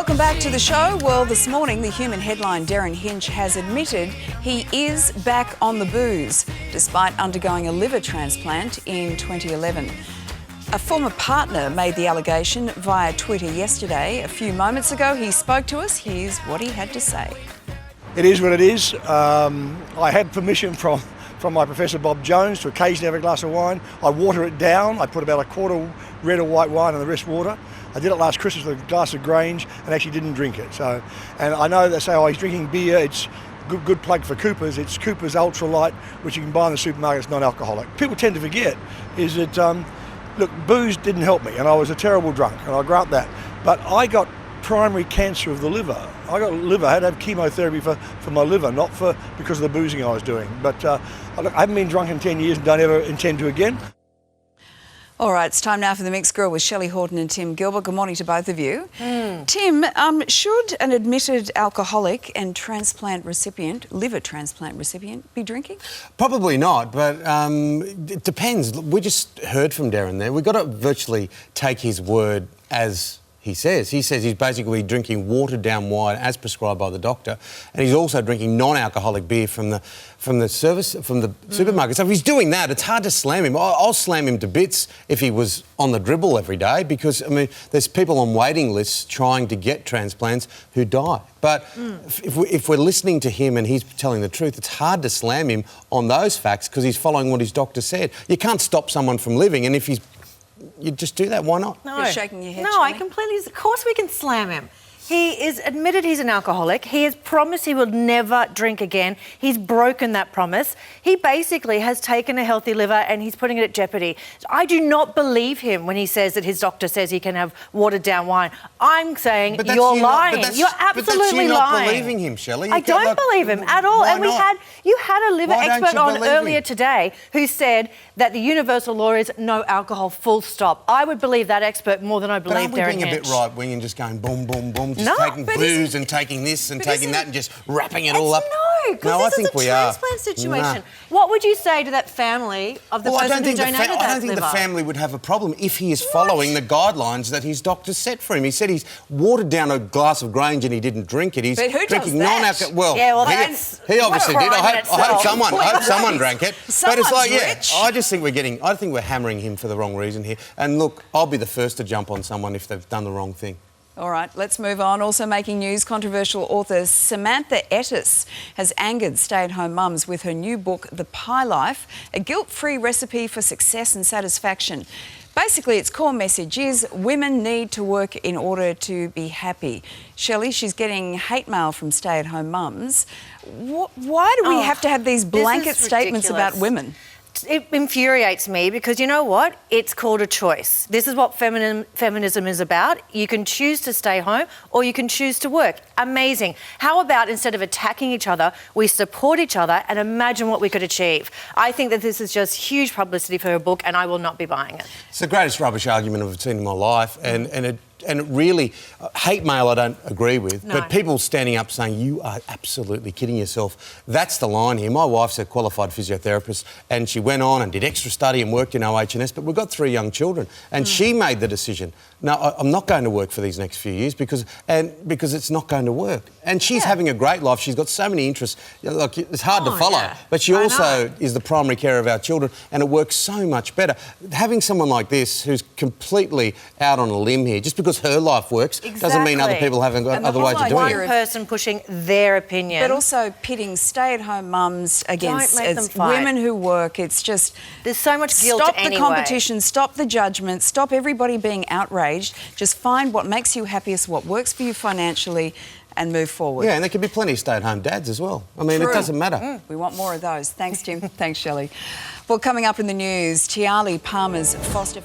Welcome back to the show. Well, this morning, the Human headline Darren Hinch has admitted he is back on the booze, despite undergoing a liver transplant in 2011. A former partner made the allegation via Twitter yesterday. A few moments ago, he spoke to us. Here's what he had to say. It is what it is. I had permission from my Professor Bob Jones to occasionally have a glass of wine. I water it down. I put about a quarter red or white wine and the rest water. I did it last Christmas with a glass of Grange and actually didn't drink it. And I know they say, oh, he's drinking beer. It's good plug for Cooper's. It's Cooper's Ultra Light, which you can buy in the supermarket. It's non-alcoholic. People tend to forget is that, look, booze didn't help me and I was a terrible drunk, and I grant that. But I got primary cancer of the liver. I had to have chemotherapy for my liver, not because of the boozing I was doing. But look, I haven't been drunk in 10 years and don't ever intend to again. All right, it's time now for the Mixed Grill with Shelly Horton and Tim Gilbert. Good morning to both of you. Tim, should an admitted alcoholic and liver transplant recipient, be drinking? Probably not, but it depends. We just heard from Darren there. We've got to virtually take his word as he says. He says he's basically drinking watered-down wine as prescribed by the doctor, and he's also drinking non-alcoholic beer from the supermarket. So if he's doing that, it's hard to slam him. I'll slam him to bits if he was on the dribble every day, because, I mean, there's people on waiting lists trying to get transplants who die. But if we're listening to him and he's telling the truth, it's hard to slam him on those facts because he's following what his doctor said. You can't stop someone from living, and if you just do that, why not? No. You're shaking your head, No, Shelly. I completely... Of course we can slam him. He is admitted he's an alcoholic. He has promised he will never drink again. He's broken that promise. He basically has taken a healthy liver and he's putting it at jeopardy. So I do not believe him when he says that his doctor says he can have watered-down wine. I'm saying you're lying. You're absolutely lying. Not believing him, Shelley. I don't believe him at all. And you had a liver expert on earlier him? today who said that the universal law is no alcohol, full stop. I would believe that expert more than I believe Darren Hinch. But aren't we being a bit right-wing and just going boom, boom, boom, just taking booze and taking this and taking that and just wrapping it all up? No, because this is a transplant situation. What would you say to that family of the person who donated that liver? I don't think the family would have a problem if he is following the guidelines that his doctor set for him. He said he's watered down a glass of Grange and he didn't drink it. He's drinking non-alcohol. Well, yeah, well, he obviously did. I hope someone drank it. But it's like, rich. I just think I think we're hammering him for the wrong reason here. And look, I'll be the first to jump on someone if they've done the wrong thing. All right, let's move on. Also making news, controversial author Samantha Ettis has angered stay-at-home mums with her new book, The Pie Life, a guilt-free recipe for success and satisfaction. Basically, its core message is women need to work in order to be happy. Shelley, she's getting hate mail from stay-at-home mums. Why do we have to have these blanket statements about women? It infuriates me because, you know what? It's called a choice. This is what feminism is about. You can choose to stay home or you can choose to work. Amazing. How about instead of attacking each other, we support each other and imagine what we could achieve? I think that this is just huge publicity for her book and I will not be buying it. It's the greatest rubbish argument I've seen in my life, and it really, hate mail I don't agree with, but people standing up saying, you are absolutely kidding yourself. That's the line here. My wife's a qualified physiotherapist and she went on and did extra study and worked in OH&S, but we've got 3 young children and she made the decision. No, I'm not going to work for these next few years because it's not going to work. And she's having a great life. She's got so many interests. Look, it's hard to follow, but she also is the primary carer of our children and it works so much better. Having someone like this who's completely out on a limb here, just because her life works doesn't mean other people haven't got other ways of doing it. One person pushing their opinion. But also pitting stay-at-home mums against women who work. It's just... There's so much guilt anyway. Stop the competition, stop the judgment, stop everybody being outraged. Just find what makes you happiest, what works for you financially and move forward. Yeah, and there can be plenty of stay-at-home dads as well. I mean, it doesn't matter. We want more of those. Thanks, Tim. Thanks, Shelley. Well, coming up in the news, Tiali Palmer's foster...